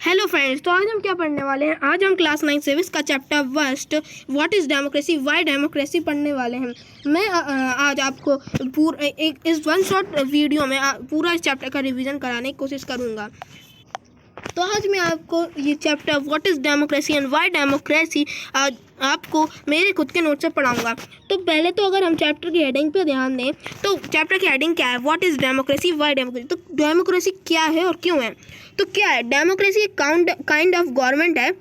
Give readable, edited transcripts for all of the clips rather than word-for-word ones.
Hello friends, तो आज हम क्या पढ़ने वाले हैं। आज हम क्लास 9 सिविक्स का chapter first what is democracy Y democracy पढ़ने वाले हैं। मैं आज आपको इस वन शॉट वीडियो में पूरा इस चैप्टर का रिवीजन कराने की कोशिश करूँगा। तो आज मैं आपको ये chapter what is democracy and Y democracy आपको मेरे खुद के नोट से पढ़ाऊंगा। तो पहले तो अगर हम चैप्टर की हेडिंग पे ध्यान दें तो चैप्टर की हेडिंग क्या है, what is democracy Y democracy. तो डेमोक्रेसी क्या है और क्यों है। तो क्या है डेमोक्रेसी, एक काइंड ऑफ गवर्नमेंट है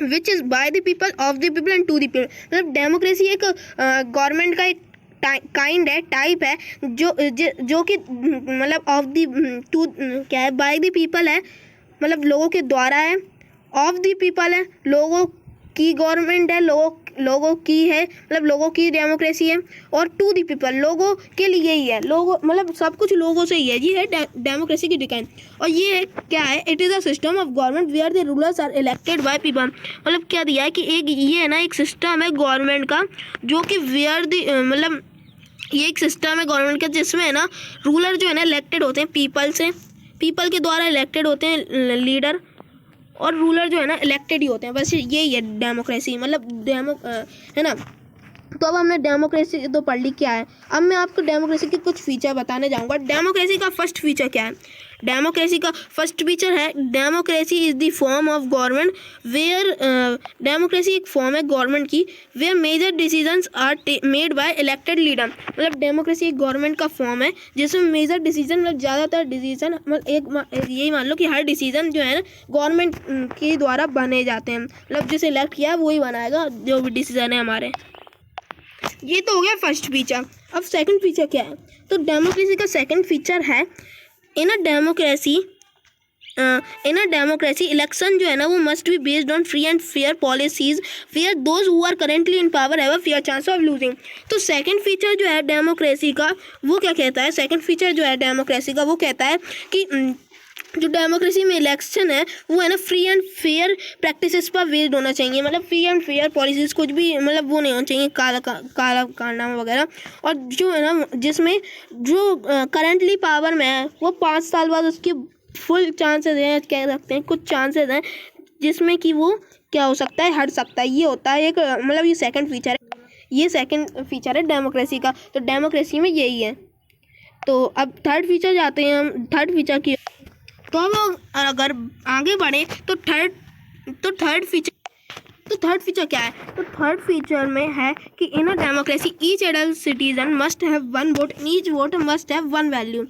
which is by the people, of the people and to the people. मतलब डेमोक्रेसी एक गवर्नमेंट का एक काइंड है, टाइप है जो कि मतलब ऑफ द टू क्या है, बाय द पीपल है, मतलब लोगों के द्वारा है, ऑफ द पीपल है, लोगों की गवर्नमेंट है, लोगों की है, मतलब लोगों की डेमोक्रेसी है, और टू द पीपल लोगों के लिए ही है, लोगों मतलब सब कुछ लोगों से ही है। ये है डेमोक्रेसी की डिकाइन। और ये है क्या है, it is a system of government where the rulers are elected by people. मतलब क्या दिया है कि एक ये है ना, एक सिस्टम है गवर्नमेंट का जो कि वेयर द मतलब ये एक सिस्टम है गवर्नमेंट का जिसमें है ना रूलर जो है ना इलेक्टेड होते हैं पीपल से, पीपल के द्वारा इलेक्टेड होते हैं लीडर, और रूलर जो है ना इलेक्टेड ही होते हैं। बस यही है डेमोक्रेसी, मतलब है ना। तो अब हमने डेमोक्रेसी तो पढ़ ली क्या है। अब मैं आपको डेमोक्रेसी के कुछ फीचर बताने जाऊंगा। डेमोक्रेसी का फर्स्ट फीचर क्या है। डेमोक्रेसी का फर्स्ट फीचर है democracy is the form of government where democracy एक फॉर्म है गवर्नमेंट की where major decisions are made by elected leader. मतलब डेमोक्रेसी एक गवर्नमेंट का फॉर्म है जिसमें मेजर डिसीजन, मतलब ज़्यादातर डिसीजन, मतलब एक यही मान लो कि हर डिसीजन जो है ना गवर्नमेंट के द्वारा बने जाते हैं। मतलब जिसे इलेक्ट किया वही बनाएगा जो भी डिसीजन है हमारे। ये तो हो गया फर्स्ट फीचर। अब सेकंड फीचर क्या है। तो डेमोक्रेसी का सेकंड फीचर है इन अ डेमोक्रेसी इलेक्शन जो है ना वो must be based on free and fair policies fair those who are currently in power have a fair chance of losing. तो सेकंड फीचर जो है डेमोक्रेसी का वो क्या कहता है, सेकंड फीचर जो है डेमोक्रेसी का वो कहता है कि जो डेमोक्रेसी में इलेक्शन है वो है ना फ्री एंड फेयर प्रैक्टिसेस पर बेस्ड होना चाहिए। मतलब फ्री एंड फेयर पॉलिसीज़ कुछ भी मतलब वो नहीं होना चाहिए काला कारनामा वगैरह। और जो है ना जिसमें जो करंटली पावर में है वो 5 साल बाद उसके फुल चांसेस हैं, कह सकते हैं कुछ चांसेस हैं जिसमें कि वो क्या हो सकता है, हट सकता है। ये होता है एक मतलब ये सेकंड फीचर है, ये सेकंड फीचर है डेमोक्रेसी का। तो डेमोक्रेसी में यही है। तो अब थर्ड फीचर जाते हैं हम। थर्ड फीचर की तो हम अगर आगे बढ़े तो थर्ड फीचर क्या है। तो थर्ड फीचर में है कि in a democracy each adult citizen must have one vote and each vote must have one value.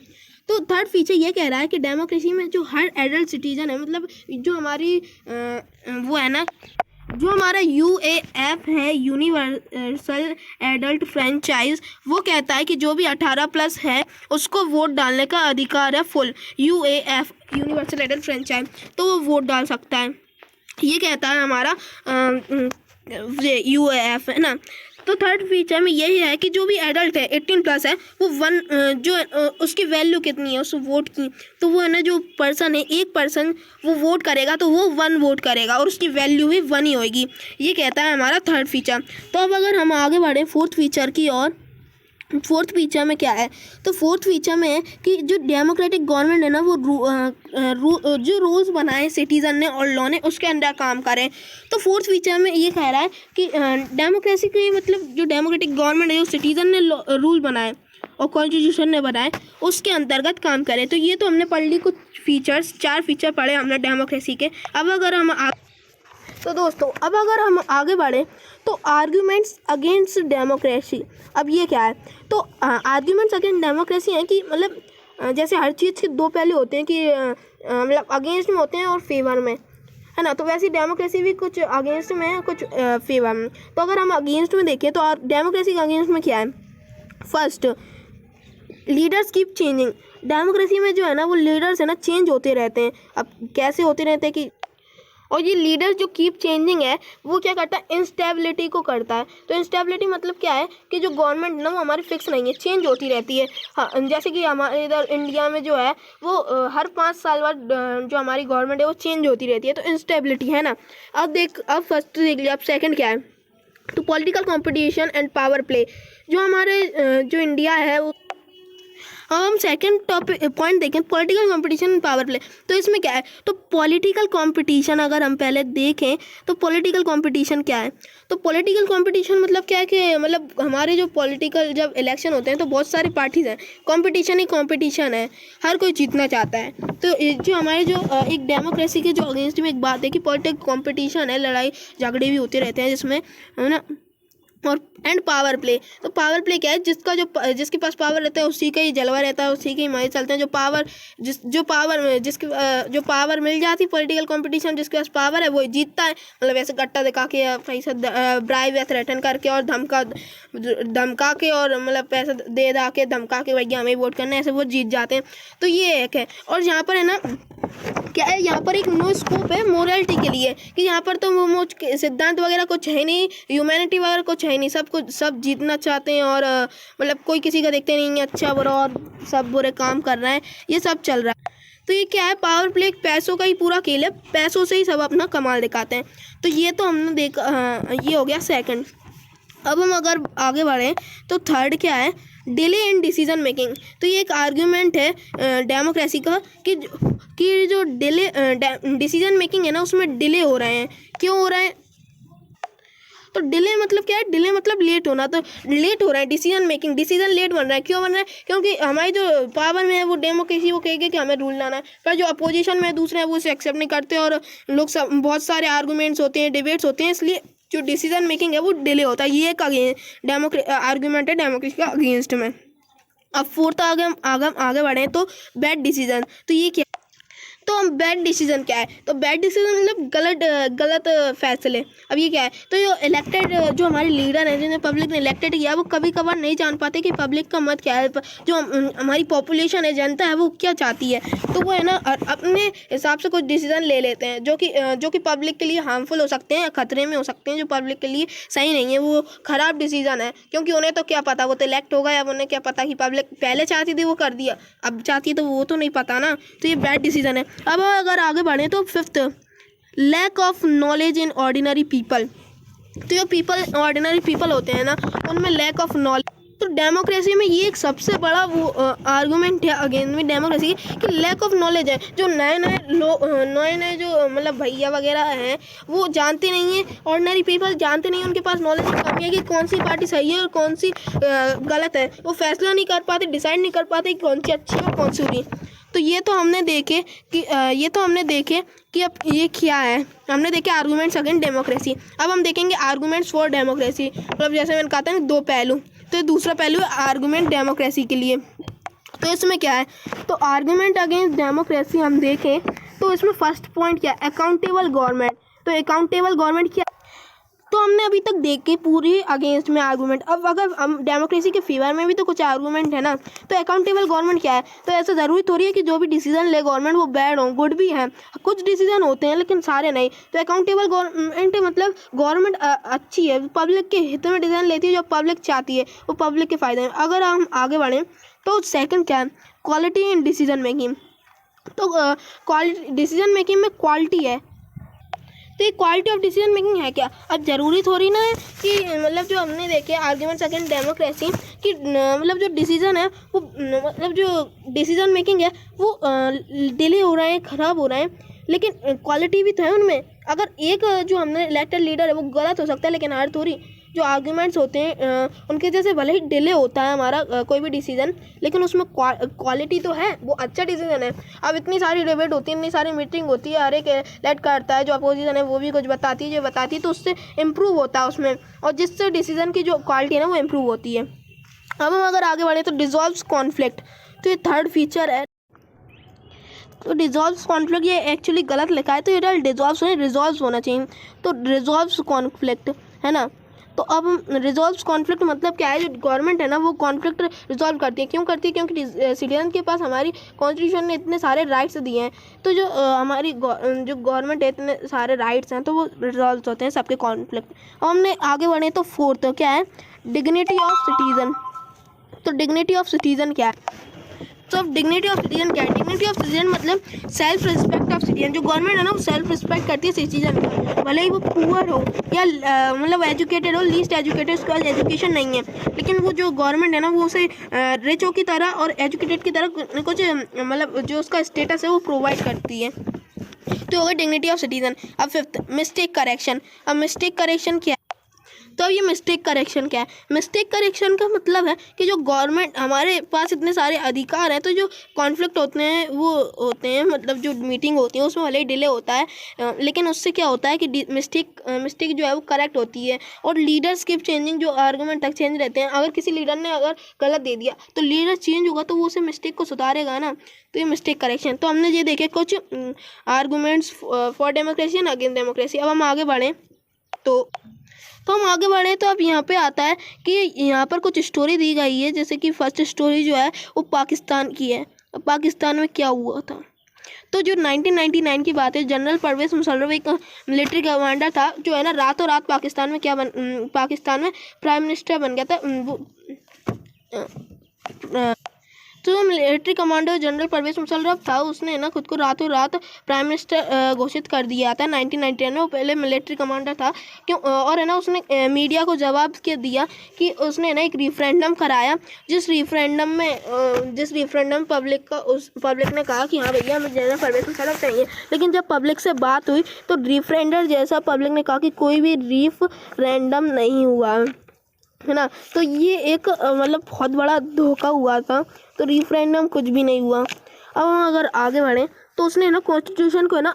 तो थर्ड फीचर ये कह रहा है कि डेमोक्रेसी में जो हर एडल्ट सिटीजन है, मतलब जो हमारी वो है ना, जो हमारा UAF है यूनिवर्सल एडल्ट फ्रेंचाइज, वो कहता है कि जो भी 18+ है उसको वोट डालने का अधिकार है full. UAF universal adult franchise, तो वो वोट डाल सकता है। ये कहता है हमारा UAF है ना। तो थर्ड फीचर में यही है कि जो भी एडल्ट है 18+ है वो वन जो उसकी वैल्यू कितनी है उस वोट की, तो वो है ना जो पर्सन है, एक पर्सन वो वोट करेगा तो वो 1 वोट करेगा और उसकी वैल्यू भी 1 ही होगी। ये कहता है हमारा थर्ड फीचर। तो अब अगर हम आगे बढ़े फोर्थ फीचर की ओर, फोर्थ फीचर में क्या है। तो फोर्थ फीचर में है कि जो डेमोक्रेटिक गवर्नमेंट है ना वो जो रूल्स बनाए सिटीज़न ने और लॉ ने उसके अंदर काम करें। तो फोर्थ फीचर में ये कह रहा है कि डेमोक्रेसी की मतलब जो डेमोक्रेटिक गवर्नमेंट है जो सिटीज़न ने रूल बनाए और कॉन्स्टिट्यूशन ने बनाए उसके अंतर्गत काम करे। तो ये तो हमने पढ़ ली कुछ फीचर्स, 4 फीचर पढ़े हमने डेमोक्रेसी के। अब अगर हम तो दोस्तों अब अगर हम आगे बढ़े तो आर्ग्यूमेंट्स अगेंस्ट डेमोक्रेसी। अब ये क्या है। तो आर्ग्यूमेंट्स अगेंस्ट डेमोक्रेसी हैं कि मतलब जैसे हर चीज़ के 2 पहलू होते हैं कि मतलब अगेंस्ट में होते हैं और फेवर में, है ना। तो वैसे डेमोक्रेसी भी कुछ अगेंस्ट में है कुछ फेवर में। तो अगर हम अगेंस्ट में देखें तो डेमोक्रेसी के अगेंस्ट में क्या है। First, leaders keep changing. Democracy में जो है ना वो लीडर्स है ना चेंज होते रहते हैं। अब कैसे होते रहते हैं कि, और ये लीडर जो कीप चेंजिंग है वो क्या करता है, इंस्टेबिलिटी को करता है। तो इंस्टेबिलिटी मतलब क्या है कि जो गवर्नमेंट ना वो हमारी फिक्स नहीं है, चेंज होती रहती है। हाँ, जैसे कि हमारे इधर इंडिया में जो है वो हर 5 साल बाद जो हमारी गवर्नमेंट है वो चेंज होती रहती है। तो इंस्टेबिलिटी है ना। अब फर्स्ट देख लिया। अब सेकेंड क्या है। तो political competition and power play. जो हमारे जो इंडिया है वो अब हम सेकंड टॉपिक पॉइंट देखें, political competition and power play. तो इसमें क्या है, तो पॉलिटिकल कंपटीशन अगर हम पहले देखें तो पॉलिटिकल कंपटीशन क्या है, तो पॉलिटिकल कंपटीशन मतलब क्या है कि मतलब हमारे जो पॉलिटिकल जब इलेक्शन होते हैं तो बहुत सारी पार्टीज हैं, कंपटीशन ही कंपटीशन है, हर कोई जीतना चाहता है। तो जो हमारे जो एक डेमोक्रेसी के जो अगेंस्ट में एक बात है कि पॉलिटिकल कंपटीशन है, लड़ाई झगड़े भी होते रहते हैं जिसमें, है ना। और एंड पावर प्ले, तो पावर प्ले क्या है, जिसके पास पावर रहता है उसी का ही जलवा रहता है, उसी के ही मजे चलते हैं। जो पावर मिल जाती है पॉलिटिकल कंपटीशन, जिसके पास पावर है वो जीतता है, मतलब ऐसे गट्टा दिखा के या पैसा ब्राइब या थ्रेटन करके और धमका के और मतलब पैसा दे के धमका के भैया हमें वोट करना है, ऐसे वो जीत जाते हैं। तो ये एक है। और यहाँ पर है ना क्या है, यहाँ पर एक नो स्कोप है मोरालिटी के लिए, कि यहाँ पर तो वो सिद्धांत वगैरह कुछ है नहीं, ह्यूमैनिटी वगैरह कुछ है नहीं, सब जीतना चाहते हैं और मतलब कोई किसी का देखते नहीं है अच्छा बुरा और सब बुरे काम कर रहे हैं, ये सब चल रहा है। तो ये क्या है, पावर प्ले पैसों का ही पूरा खेल है, पैसों से ही सब अपना कमाल दिखाते हैं। तो ये तो हमने देखा, ये हो गया सेकंड। अब हम अगर आगे बढ़ें तो थर्ड क्या है, डिले इन डिसीजन मेकिंग। तो ये एक आर्ग्यूमेंट है डेमोक्रेसी का कि जो डिले डिसीजन मेकिंग है ना उसमें डिले हो रहे हैं। क्यों हो रहे हैं, तो डिले मतलब क्या है, डिले मतलब लेट होना। तो लेट हो रहा है डिसीजन मेकिंग, डिसीजन लेट बन रहा है। क्यों बन रहा है, क्योंकि हमारी जो पावर में है वो डेमोक्रेसी वो कहेगी कि हमें रूल लाना है, पर जो अपोजिशन में दूसरे हैं वो उसे एक्सेप्ट नहीं करते और लोग सब बहुत सारे आर्गूमेंट्स होते हैं, डिबेट्स होते हैं, इसलिए जो डिसीजन मेकिंग है वो डिले होता है। ये एक आर्गूमेंट है डेमोक्रेसी का अगेंस्ट में। अब फोर्थ आगे बढ़े तो बैड डिसीजन। तो ये क्या, तो हम बैड डिसीजन क्या है, तो बैड डिसीजन मतलब गलत फैसले। अब ये क्या है, तो जो इलेक्टेड जो हमारे लीडर हैं जिन्हें पब्लिक ने इलेक्टेड किया, वो कभी कभार नहीं जान पाते कि पब्लिक का मत क्या है, जो हमारी पॉपुलेशन है, जनता है, वो क्या चाहती है। तो वो है ना अपने हिसाब से कुछ डिसीजन ले लेते हैं जो कि पब्लिक के लिए हार्मफुल हो सकते हैं, खतरे में हो सकते हैं, जो पब्लिक के लिए सही नहीं है, वो ख़राब डिसीजन है। क्योंकि उन्हें तो क्या पता, वो तो इलेक्ट हो गए, अब उन्हें क्या पता कि पब्लिक पहले चाहती थी वो कर दिया, अब चाहती है तो वो तो नहीं पता ना। तो ये बैड डिसीजन है। अब अगर आगे बढ़ें तो fifth, lack of knowledge in ordinary people. तो जो ऑर्डिनरी पीपल होते हैं ना उनमें लैक ऑफ नॉलेज। तो डेमोक्रेसी में ये एक सबसे बड़ा वो आर्गूमेंट है अगेंस्ट में डेमोक्रेसी कि लैक ऑफ नॉलेज है। जो नए जो मतलब भैया वगैरह हैं वो जानते नहीं हैं, ऑर्डिनरी पीपल जानते नहीं हैं, उनके पास नॉलेज की कमी है कि कौन सी पार्टी सही है और कौन सी गलत है। वो फैसला नहीं कर पाते, डिसाइड नहीं कर पाते कि कौन सी अच्छी है और कौन सी बुरी। तो ये तो हमने देखे कि अब ये क्या है, हमने देखे आर्गूमेंट्स अगेंस्ट डेमोक्रेसी। अब हम देखेंगे आर्गूमेंट्स फॉर डेमोक्रेसी। मतलब जैसे मैंने कहा था ना दो पहलू, तो दूसरा पहलू है आर्गूमेंट डेमोक्रेसी के लिए। तो इसमें क्या है, तो आर्गूमेंट अगेंस्ट डेमोक्रेसी हम देखें तो इसमें फर्स्ट पॉइंट क्या है, अकाउंटेबल गवर्नमेंट। तो अकाउंटेबल गवर्नमेंट क्या, तो हमने अभी तक देखे पूरी अगेंस्ट में आर्गूमेंट। अब अगर हम डेमोक्रेसी के फेवर में भी तो कुछ आर्गूमेंट है ना। तो अकाउंटेबल गवर्नमेंट क्या है, तो ऐसा ज़रूरी थोड़ी है कि जो भी डिसीजन ले गवर्नमेंट वो बैड हो, गुड भी है, कुछ डिसीजन होते हैं लेकिन सारे नहीं। तो अकाउंटेबल गवर्नमेंट मतलब गवर्नमेंट अच्छी है, पब्लिक के हित में डिसीजन लेती है, जो पब्लिक चाहती है वो पब्लिक के फ़ायदे में। अगर हम आगे बढ़ें तो सेकेंड क्या है, क्वालिटी इन डिसीजन मेकिंग। तो क्वालिटी डिसीजन मेकिंग में क्वालिटी है, तो ये क्वालिटी ऑफ डिसीजन मेकिंग है क्या। अब ज़रूरी थोड़ी ना है कि मतलब जो हमने देखे आर्ग्यूमेंट्स अगेंस्ट डेमोक्रेसी कि मतलब जो डिसीजन है वो मतलब जो डिसीजन मेकिंग है वो डिले हो रहे हैं, ख़राब हो रहे हैं, लेकिन क्वालिटी भी तो है उनमें। अगर एक जो हमने इलेक्टेड लीडर है वो गलत हो सकता है, लेकिन हर थोड़ी जो आर्ग्यूमेंट्स होते हैं उनके जैसे भले ही डिले होता है हमारा कोई भी डिसीजन, लेकिन उसमें क्वालिटी तो है, वो अच्छा डिसीजन है। अब इतनी सारी डिबेट होती है, इतनी सारी मीटिंग होती है, हर एक लेट करता है, जो अपोजिशन है वो भी कुछ बताती है, जो बताती है तो उससे इम्प्रूव होता है उसमें, और जिससे डिसीजन की जो क्वालिटी है ना वो इम्प्रूव होती है। अब हम अगर आगे बढ़े तो डिजॉल्व्स कॉन्फ्लिक्ट। तो ये थर्ड फीचर है। तो डिजॉल्व्स कॉन्फ्लिक्ट ये एक्चुअली गलत लिखा है, तो ये डिजॉल्व्स नहीं रिजॉल्व होना चाहिए। तो डिजॉल्व्स कॉन्फ्लिक्ट है ना। तो अब रिजॉल्व्स कॉन्फ्लिक्ट मतलब क्या है, जो गवर्नमेंट है ना वो कॉन्फ्लिक्ट रिजॉल्व करती है। क्यों करती है, क्योंकि सिटीजन के पास हमारी कॉन्स्टिट्यूशन ने इतने सारे राइट्स दिए हैं, तो जो हमारी जो गवर्नमेंट है इतने सारे राइट्स हैं, तो वो रिजॉल्व होते हैं सबके कॉन्फ्लिक्ट। और हमने आगे बढ़े तो फोर्थ क्या है, डिग्निटी ऑफ सिटीज़न। तो डिग्निटी ऑफ सिटीज़न क्या है, तो अब डिग्निटी ऑफ सिटीजन क्या है? डिग्निटी ऑफ सिटीजन मतलब सेल्फ रिस्पेक्ट ऑफ सिटीजन। जो गवर्नमेंट है ना वो सेल्फ रिस्पेक्ट करती है सिटीजन का, भले ही वो पुअर हो या मतलब एजुकेटेड हो, लीस्ट एजुकेटेड, उसके पास एजुकेशन नहीं है, लेकिन वो जो गवर्नमेंट है ना वो उसे रिचों की तरह और एजुकेटेड की तरह कुछ मतलब जो उसका स्टेटस है वो प्रोवाइड करती है। तो होगा डिग्निटी ऑफ सिटीजन। अब फिफ्थ, मिस्टेक करेक्शन। अब मिस्टेक करेक्शन क्या है? तो अब ये मिस्टेक करेक्शन क्या है? मिस्टेक करेक्शन का मतलब है कि जो गवर्नमेंट, हमारे पास इतने सारे अधिकार हैं, तो जो कॉन्फ्लिक्ट होते हैं वो होते हैं, मतलब जो मीटिंग होती है उसमें भले ही डिले होता है, लेकिन उससे क्या होता है कि मिस्टेक जो है वो करेक्ट होती है। और लीडर्स कीप चेंजिंग, जो आर्गूमेंट तक चेंज रहते हैं। अगर किसी लीडर ने अगर गलत दे दिया तो लीडर चेंज होगा तो वो उसे मिस्टेक को सुधारेगा ना, तो ये मिस्टेक करेक्शन। तो हमने ये देखे कुछ arguments for democracy and against democracy. अब हम आगे बढ़ें तो हम आगे बढ़े तो अब यहाँ पे आता है कि यहाँ पर कुछ स्टोरी दी गई है, जैसे कि फर्स्ट स्टोरी जो है वो पाकिस्तान की है। अब पाकिस्तान में क्या हुआ था? तो जो 1999 की बात है, जनरल परवेज मुशर्रफ एक मिलिट्री कमांडर था, जो है ना रातों रात पाकिस्तान में पाकिस्तान में प्राइम मिनिस्टर बन गया था। तो military commander general Pervez Musharraf था, उसने ना खुद को रातों रात प्राइम मिनिस्टर घोषित कर दिया था 1999 में। वो पहले मिलिट्री कमांडर था क्यों, और है ना उसने मीडिया को जवाब के दिया कि उसने ना एक रिफरेंडम कराया, जिस रिफरेंडम पब्लिक ने कहा कि हाँ भैया हमें जनरल परवेज मुशर्रफ चाहिए। लेकिन जब पब्लिक से बात हुई तो रिफरेंडर जैसा पब्लिक ने कहा कि कोई भी रिफरेंडम नहीं हुआ है ना। तो ये एक मतलब बहुत बड़ा धोखा हुआ था, तो रिफरेंडम कुछ भी नहीं हुआ। अब हम अगर आगे बढ़ें तो उसने ना कॉन्स्टिट्यूशन को है ना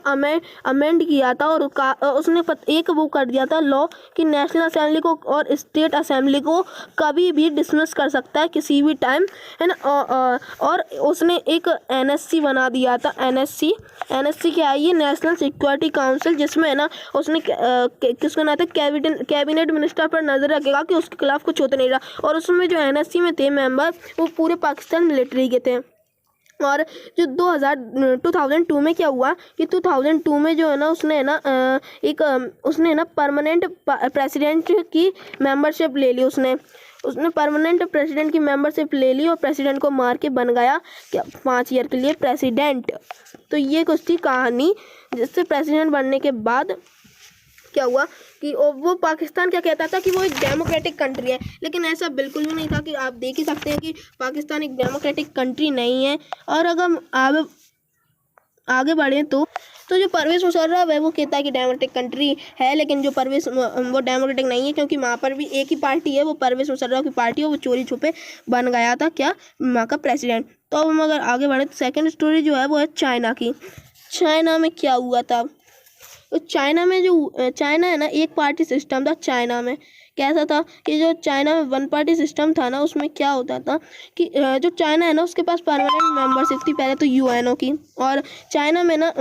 अमेंड किया था, और उसने एक वो कर दिया था लॉ कि नेशनल असेंबली को और स्टेट असेंबली को कभी भी डिसमिस कर सकता है किसी भी टाइम, है ना। और उसने एक एनएससी बना दिया था। एनएससी क्या है? ये नेशनल सिक्योरिटी काउंसिल, जिसमें है ना उसने किसको ना था कैबिनेट मिनिस्टर पर नज़र रखेगा कि उसके खिलाफ कुछ होता नहीं रहा। और उसमें जो एनएससी में थे मेंबर वो पूरे पाकिस्तान मिलिट्री के थे। और जो 2002 में क्या हुआ कि 2002 में जो है ना उसने ना परमानेंट प्रेसिडेंट की मेंबरशिप ले ली। उसने परमानेंट प्रेसिडेंट की मेंबरशिप ले ली और प्रेसिडेंट को मार के बन गया क्या 5 ईयर के लिए प्रेसिडेंट। तो ये कुछ थी कहानी, जिससे प्रेसिडेंट बनने के बाद क्या हुआ कि वो पाकिस्तान क्या कहता था कि वो एक डेमोक्रेटिक कंट्री है, लेकिन ऐसा बिल्कुल भी नहीं था। कि आप देख ही सकते हैं कि पाकिस्तान एक डेमोक्रेटिक कंट्री नहीं है। और अगर हम आगे बढ़ें तो जो परवेज मुशर्रफ है वो कहता है कि डेमोक्रेटिक कंट्री है, लेकिन जो वो डेमोक्रेटिक नहीं है, क्योंकि वहाँ पर भी एक ही पार्टी है, वो परवेज मुशर्रफ की पार्टी है, वो चोरी छुपे बन गया था क्या वहाँ का प्रेसिडेंट। तो अब हम अगर आगे बढ़ें तो सेकेंड स्टोरी जो है वो है चाइना की। चाइना में क्या हुआ था? तो चाइना है ना एक पार्टी सिस्टम था। चाइना में कैसा था कि जो चाइना में वन पार्टी सिस्टम था ना, उसमें क्या होता था कि जो चाइना है ना उसके पास परमानेंट मेंबरशिप थी पहले तो यूएनओ की, और चाइना में ना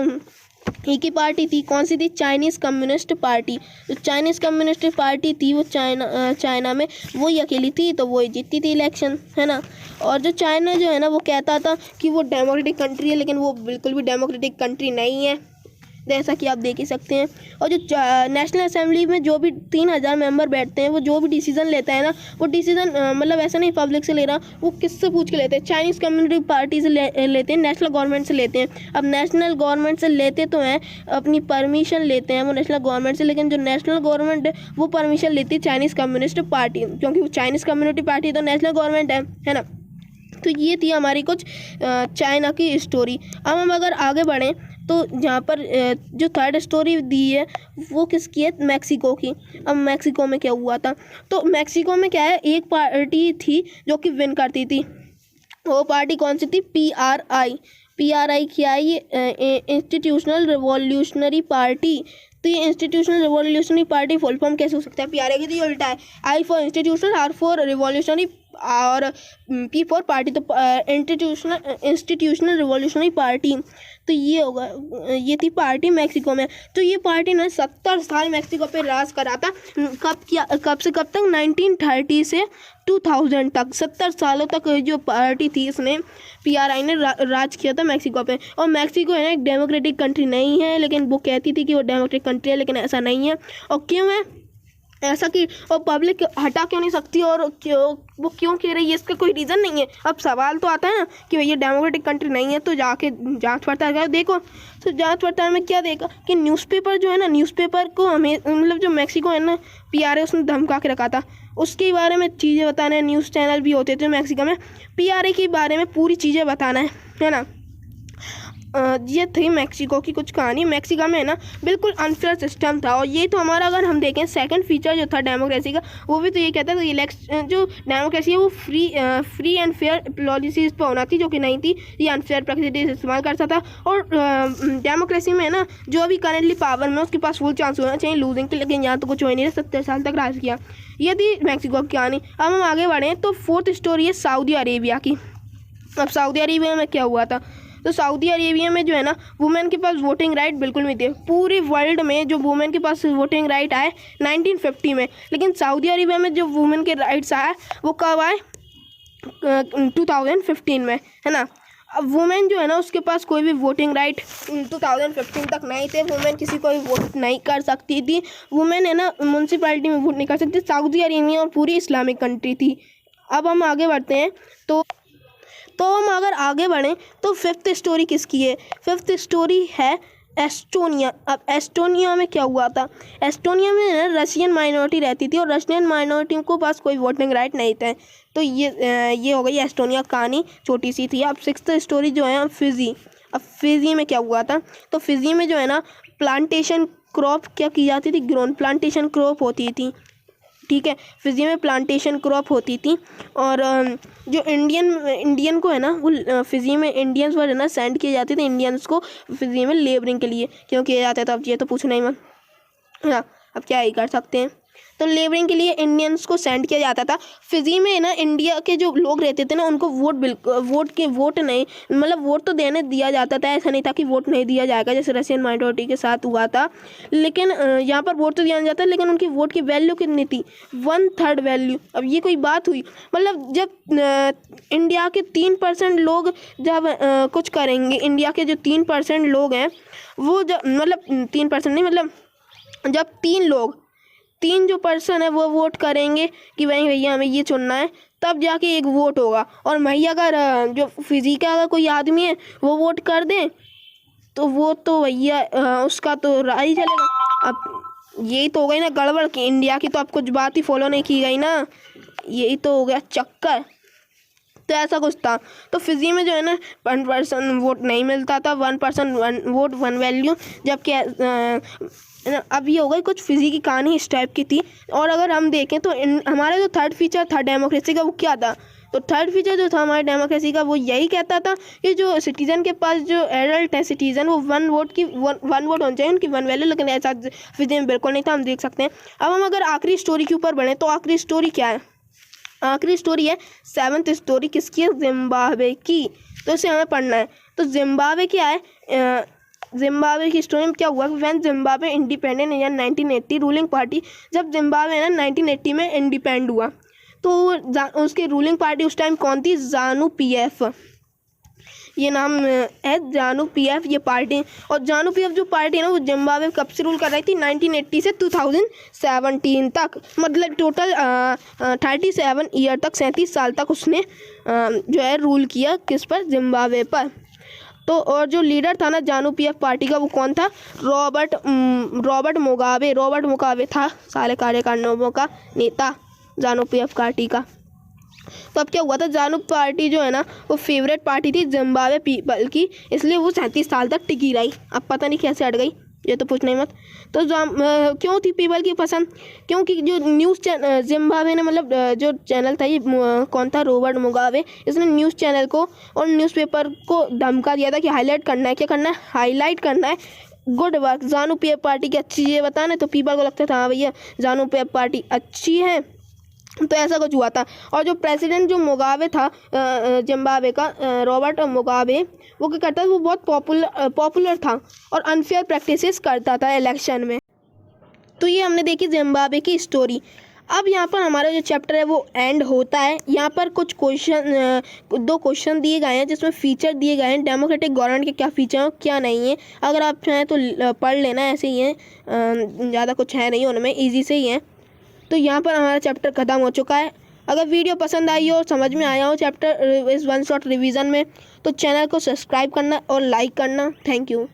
एक ही पार्टी थी। कौन सी थी? Chinese communist party. जो चाइनीज़ कम्युनिस्ट पार्टी थी वो चाइना में वही अकेली थी, तो वही जीतती थी इलेक्शन, है ना। और जो चाइना जो है ना वो कहता था कि वो डेमोक्रेटिक कंट्री है, लेकिन वो बिल्कुल भी डेमोक्रेटिक कंट्री नहीं है, जैसा कि आप देख ही सकते हैं। और जो नेशनल असेंबली में जो भी 3000 मेंबर बैठते हैं, वो जो भी डिसीजन लेता है ना, वो डिसीजन मतलब ऐसा नहीं पब्लिक से ले रहा, वो किससे पूछ के लेते हैं? चाइनीज़ कम्युनिटी पार्टी से लेते हैं, नेशनल गवर्नमेंट से लेते हैं। अब नेशनल गवर्नमेंट से लेते तो हैं, अपनी परमिशन लेते हैं वो नेशनल गवर्नमेंट से, लेकिन जो नेशनल गवर्नमेंट है वो परमिशन लेती है चाइनीज़ कम्युनिस्ट पार्टी, क्योंकि वो चाइनीज़ कम्युनिटी पार्टी तो नेशनल गवर्नमेंट है ना। तो ये थी हमारी कुछ चाइना की स्टोरी। अब हम अगर आगे बढ़ें तो यहाँ पर जो थर्ड स्टोरी दी है वो किसकी है? मैक्सिको की। अब मैक्सिको में क्या हुआ था? तो मैक्सिको में क्या है, एक पार्टी थी जो कि विन करती थी। वो पार्टी कौन सी थी? PRI क्या है? ये इंस्टीट्यूशनल रिवॉल्यूशनरी पार्टी। तो ये institutional revolutionary party full form कैसे हो सकता है? PRI की तो उल्टा है, I for institutional, R for revolutionary और P फॉर पार्टी। तो इंस्टीट्यूशनल रिवॉल्यूशनरी पार्टी, तो ये होगा, ये थी पार्टी मैक्सिको में। तो ये पार्टी ने 70 साल मैक्सिको पे राज करा था। कब से कब तक? 1930 से 2000 तक, 70 सालों तक जो पार्टी थी इसने PRI ने राज किया था मैक्सिको पे। और मैक्सिको है ना एक डेमोक्रेटिक कंट्री नहीं है, लेकिन वो कहती थी कि वो डेमोक्रेटिक कंट्री है, लेकिन ऐसा नहीं है। और क्यों है? ऐसा कि और पब्लिक हटा क्यों नहीं सकती और वो क्यों कह रही है, इसका कोई रीज़न नहीं है। अब सवाल तो आता है ना कि भैया डेमोक्रेटिक कंट्री नहीं है तो जाके जांच पड़ताल करो। देखो तो जांच पड़ताल में क्या देखा कि न्यूज़पेपर जो है ना, न्यूज़पेपर को हमें मतलब जो मैक्सिको है ना PRA उसने धमका के रखा था, उसके बारे में चीज़ें बताना है। न्यूज़ चैनल भी होते थे मैक्सिको में, PRA के बारे में पूरी चीज़ें बताना है ना। ये थी मैक्सिको की कुछ कहानी। मैक्सिको में है ना बिल्कुल अनफेयर सिस्टम था। और ये तो हमारा अगर हम देखें सेकंड फीचर जो था डेमोक्रेसी का, वो भी तो ये कहता था इलेक्शन जो डेमोक्रेसी है वो फ्री एंड फेयर पॉलिसीज़ पर होना थी, जो कि नहीं थी। ये अनफेयर प्रैक्टिस इस्तेमाल करता था। और डेमोक्रेसी में है ना जो अभी करेंटली पावर में उसके पास फुल चांस होना चाहिए लूजिंग के, लेकिन यहाँ तो कुछ हो ही नहीं रहा, 70 साल तक राज किया। ये थी मैक्सिको की कहानी। अब हम आगे बढ़ें तो फोर्थ स्टोरी है सऊदी अरेबिया की। अब सऊदी अरेबिया में क्या हुआ था, तो सऊदी अरेबिया में जो है ना वुमेन के पास वोटिंग राइट बिल्कुल नहीं थे। पूरे वर्ल्ड में जो वुमेन के पास वोटिंग राइट आए 1950 में, लेकिन सऊदी अरेबिया में जो वुमेन के राइट्स आए वो कब आए 2015 में, है ना। अब वुमेन जो है ना उसके पास कोई भी वोटिंग राइट 2015 तक नहीं थे। वुमेन किसी को भी वोट नहीं कर सकती थी। वुमेन है ना म्यूनसिपैलिटी में वोट नहीं कर सकती। सऊदी अरेबिया और पूरी इस्लामिक कंट्री थी। अब हम आगे बढ़ते हैं तो हम अगर आगे बढ़ें तो फिफ्थ स्टोरी किसकी है। फिफ्थ स्टोरी है एस्टोनिया। अब एस्टोनिया में क्या हुआ था, एस्टोनिया में रशियन माइनॉरिटी रहती थी और रशियन माइनॉरिटी को पास कोई वोटिंग राइट नहीं थे। तो ये हो गई एस्टोनिया कहानी, छोटी सी थी। अब सिक्स्थ स्टोरी जो है फिजी। अब फिजी में क्या हुआ था, तो फिजी में जो है ना प्लांटेशन क्रॉप क्या की जाती थी, ग्रोन प्लांटेशन क्रॉप होती थी, ठीक है। फिजी में प्लांटेशन क्रॉप होती थी। और जो इंडियन को है ना वो फिजी में इंडियंस पर है ना सेंड किए जाते थे, इंडियंस को फिजी में लेबरिंग के लिए क्यों किया जाता था। अब ये तो पूछना ही मत, हाँ अब क्या ही कर सकते हैं। तो लेबरिंग के लिए इंडियंस को सेंड किया जाता था। फिजी में ना इंडिया के जो लोग रहते थे ना उनको वोट नहीं, मतलब वोट तो देने दिया जाता था, ऐसा नहीं था कि वोट नहीं दिया जाएगा जैसे रशियन माइनॉरिटी के साथ हुआ था। लेकिन यहाँ पर वोट तो दिया जाता है, लेकिन उनकी वोट की वैल्यू कितनी थी, 1/3 वैल्यू। अब ये कोई बात हुई, मतलब जब इंडिया के 3% लोग जब कुछ करेंगे, इंडिया के जो 3% लोग हैं वो जब मतलब 3% नहीं, मतलब जब 3 जो पर्सन है वो वोट करेंगे कि भाई भैया हमें ये चुनना है, तब जाके एक वोट होगा। और भैया अगर जो फिजी का अगर कोई आदमी है वो वोट कर दे तो वो तो भैया उसका तो राज ही चलेगा। अब यही तो हो गई ना गड़बड़ की, इंडिया की तो अब कुछ बात ही फॉलो नहीं की गई ना, यही तो हो गया चक्कर। तो ऐसा कुछ था। तो फिजी में जो है ना 1% वोट नहीं मिलता था, 1% 1 वोट 1 वैल्यू। जबकि अब ये हो गई कुछ फिजी की कहानी इस टाइप की थी। और अगर हम देखें तो हमारा जो थर्ड फीचर था डेमोक्रेसी का वो क्या था, तो थर्ड फीचर जो था हमारे डेमोक्रेसी का वो यही कहता था कि जो सिटीज़न के पास जो एडल्ट है सिटीज़न वो 1 वोट होना चाहिए, उनकी 1 वैल्यू। लेकिन ऐसा फिजी में बिल्कुल नहीं था, हम देख सकते हैं। अब हम अगर आखिरी स्टोरी के ऊपर बढ़ें तो आखिरी स्टोरी क्या है, आखिरी स्टोरी है 7th स्टोरी किसकी है, जिम्बाब्वे की। तो इसे हमें पढ़ना है। तो जिम्बाब्वे क्या है, जिम्बाब्वे की स्टोरी में क्या हुआ, when Zimbabwe independent in 1980 ruling party, जब जिम्बाब्वे ना 1980 में इंडिपेंड हुआ तो उसकी रूलिंग पार्टी उस टाइम कौन थी, ZANU PF, ये नाम है ZANU PF ये पार्टी। और ZANU PF जो पार्टी है ना वो जिम्बाब्वे कब से रूल कर रही थी, 1980 से 2017 तक, मतलब टोटल 37 ईयर तक, 37 साल तक उसने जो है रूल किया किस पर, जिम्बाब्वे पर। तो और जो लीडर था ना ZANU PF पार्टी का वो कौन था, रॉबर्ट मुगाबे था सारे कार्यकर्ताओं का नेता ZANU PF पार्टी का। तो अब क्या हुआ था, ZANU पार्टी जो है ना वो फेवरेट पार्टी थी जिम्बाब्वे पीपल की, इसलिए वो 37 साल तक टिकी रही। अब पता नहीं कैसे हट गई, ये तो पूछना ही मत। तो क्यों थी पीपल की पसंद, क्योंकि जो न्यूज़ चैनल जिम्बाब्वे ने मतलब जो चैनल था ये कौन था, रॉबर्ट मुगाबे, इसने न्यूज़ चैनल को और न्यूज़पेपर को धमका दिया था कि हाईलाइट करना है, क्या करना है, हाईलाइट करना है good work ZANU PF party की अच्छी चीज़ें बताना। तो पीपल को लगता था हाँ भैया ZANU PF पार्टी अच्छी है, तो ऐसा कुछ हुआ था। और जो प्रेसिडेंट जो मुगाबे था जिम्बाब्वे का, रॉबर्ट मुगाबे, वो क्या करता था, वो बहुत पॉपुलर था और अनफेयर प्रैक्टिसेस करता था इलेक्शन में। तो ये हमने देखी जिम्बाब्वे की स्टोरी। अब यहाँ पर हमारा जो चैप्टर है वो एंड होता है। यहाँ पर कुछ क्वेश्चन 2 क्वेश्चन दिए गए हैं जिसमें फीचर दिए गए हैं डेमोक्रेटिक गवर्नमेंट के, क्या फीचर हैं क्या नहीं है। अगर आप चाहें तो पढ़ लेना, ऐसे ही हैं, ज़्यादा कुछ है नहीं उनमें, ईजी से ही हैं। तो यहाँ पर हमारा चैप्टर ख़त्म हो चुका है। अगर वीडियो पसंद आई हो, समझ में आया हो चैप्टर इस वन शॉट रिवीजन में, तो चैनल को सब्सक्राइब करना और लाइक करना। Thank you.